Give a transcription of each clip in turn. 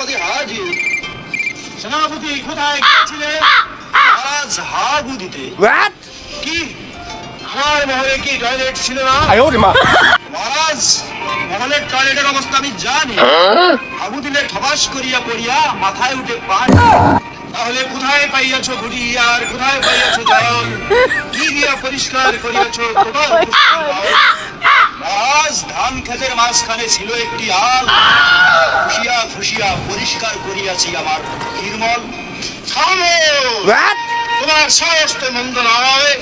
সেনাপতি হাজির। সেনাপতি কোথায় গিয়েছিলেন? মহারাজ হাগু দিতে। কি আমার মহলে কি টয়লেট ছিল না? মহারাজ মহলের টয়লেটের অবস্থা আমি জানি। হাগু দিলে ঠবাস করিয়া পড়িয়া মাথায় উঠে পায়। তাহলে কোথায় পাইয়াছ ঘুড়ি আর কোথায় পাইয়াছ জল? কি দিয়া পরিষ্কার করিয়াছ? মহারাজ ধান ক্ষেতের মাঝখানে ছিল একটি আল, খুশিয়া খুশিয়া পরিষ্কার করিয়াছি আমার নির্মল। তোমার সাহস তো মন্দ নয়।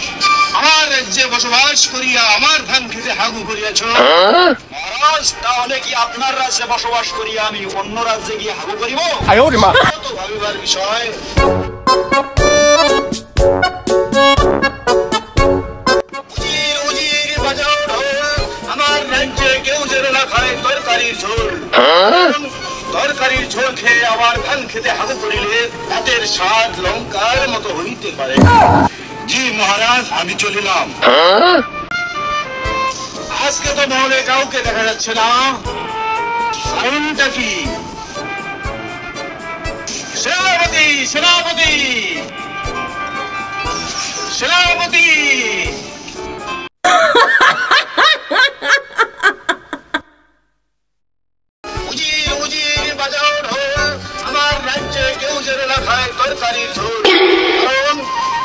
আমার রাজ্যে বসবাস করিয়া আমার ধান খেতে হাগু করিয়াছ। মহারাজ তাহলে কি আপনার রাজ্যে বসবাস করিয়া আমি অন্য রাজ্যে গিয়ে হাগু করিব? তো ভাবিবার বিষয়। উজির উজির বাজাও ঢোল, আমার রাজ্যে কেউ যেন না খায় তরকারির ঝোল। তরকারির ঝোল খেয়ে আমার ধান খেতে হাগু করিলে তাদের স্বাদ লঙ্কার মতো হইতে পারে। জি মহারাজ, আমি চলিলাম। আজকে তো মহলে কাউকে দেখা যাচ্ছে না, কারণটা কি? সেনাপতি সেনাপতি সেনাপতি! উজির উজির বাজাও ঢোল, আমার রাজ্যে কেউ যেন না খায় তরকারির ঝোল। কারণ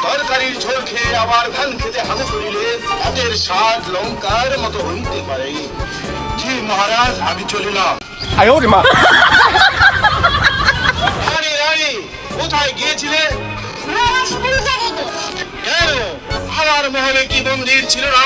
তরকারির ঝোল খেয়ে আবার ধান খেতে হাগু করিলে তাদের স্বাদ লঙ্কার মতো হইতে পারে। জি মহারাজ, আমি চলিলাম। রানী রানী কোথায় গিয়েছিলে? কেন আমার মহলে কি মন্দির ছিল না?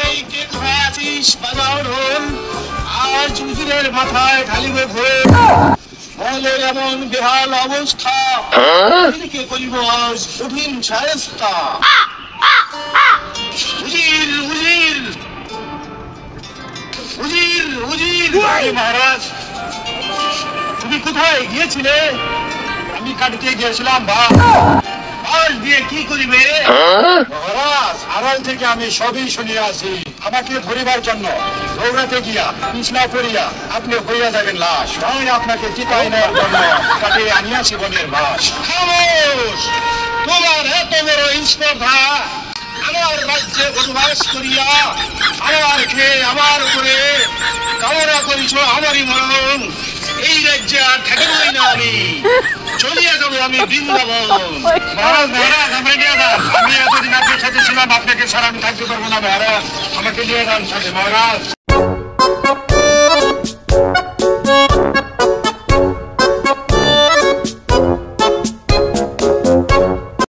এই কে কোথায় আছিস? বাজাও ঢোল, আজ উজিরের মাথায় ঢালিবে ভোর। মহলের এমন বেহাল অবস্থা, কে করিব আজ কঠিন শায়েস্তা। উজির উজির উজির উজির! মহারাজ, তুমি কোথায় গিয়েছিলে? আমি কাটিতে গিয়েছিলাম বাস দিয়ে কি করিবে? মহারাজ, আড়াল থেকে আমি সবই শুনিয়া আছি। আমাকে ধরিবার জন্য দৌড়াতে গিয়া পিছলা পড়িয়া আপনি হইয়া যাবেন লাশ। আমি আপনাকে চিতাই নেওয়ার জন্য কাটিয়ে আনিয়াছি বনের বাস। খামোশ! তোমার এত বড় স্পর্ধা! আমার রাজ্যে বসবাস করিয়া আমার খেয়ে আমার উপরে কামনা করিছ আমারই মরণ। এই রাজ্যে আর থাকিবই না আমি, চলিয়া যাবো আমি বৃন্দাবন। মহারাজ মহারাজ, আমাকে নিয়ে যান। আমি এতদিন আপনার সাথে ছিলাম, আপনাকে ছাড়া আমি থাকতে পারবো না মহারাজ। আমাকে নিয়ে যান সাথে মহারাজ।